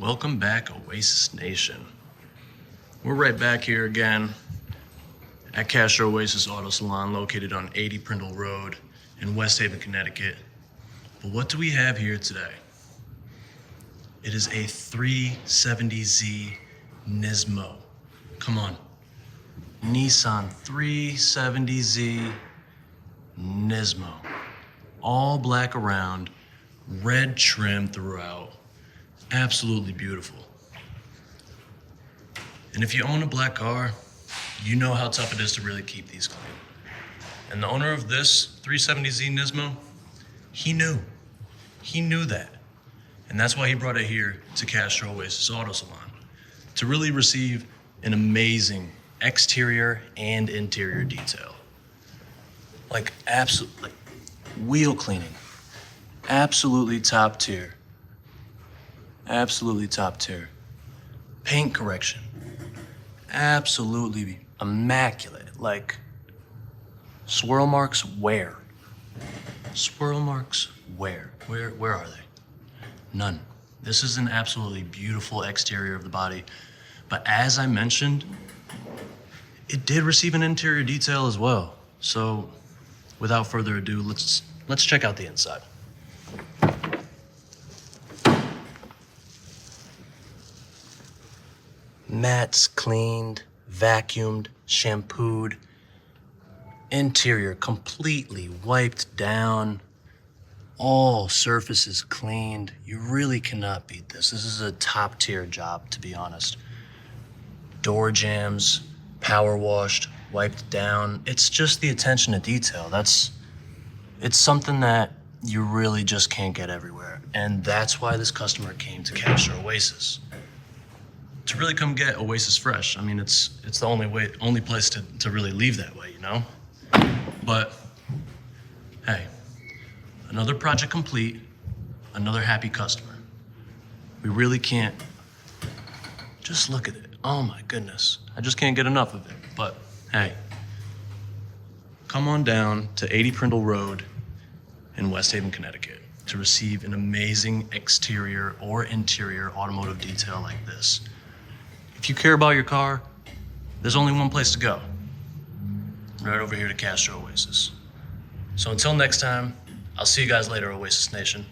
Welcome back, Oasis Nation. We're right back here again at Castro Oasis Auto Salon, located on 80 Prindle Road in West Haven, Connecticut. But what do we have here today? It is a 370Z Nismo. Come on. Nissan 370Z Nismo. All black around, red trim throughout. Absolutely beautiful. And if you own a black car, you know how tough it is to really keep these clean. And the owner of this 370Z Nismo, he knew that. And that's why he brought it here to Castro Oasis Auto Salon to really receive an amazing exterior and interior detail. Like wheel cleaning, absolutely top tier. Absolutely top tier. Paint correction, absolutely immaculate. Like, swirl marks where? Swirl marks where? Where are they? None. This is an absolutely beautiful exterior of the body. But as I mentioned, it did receive an interior detail as well. So without further ado, let's check out the inside. Mats cleaned, vacuumed, shampooed. Interior completely wiped down. All surfaces cleaned. You really cannot beat this. This is a top tier job, to be honest. Door jambs, power washed, wiped down. It's just the attention to detail. It's something that you really just can't get everywhere. And that's why this customer came to Castro Oasis. To really come get Oasis fresh. I mean, it's the only place to really leave that way, you know? But hey, another project complete, another happy customer. We really can't, just look at it. Oh my goodness. I just can't get enough of it. But hey, come on down to 80 Prindle Road in West Haven, Connecticut to receive an amazing exterior or interior automotive detail like this. If you care about your car, there's only one place to go. Right over here to Castro Oasis. So until next time, I'll see you guys later, Oasis Nation.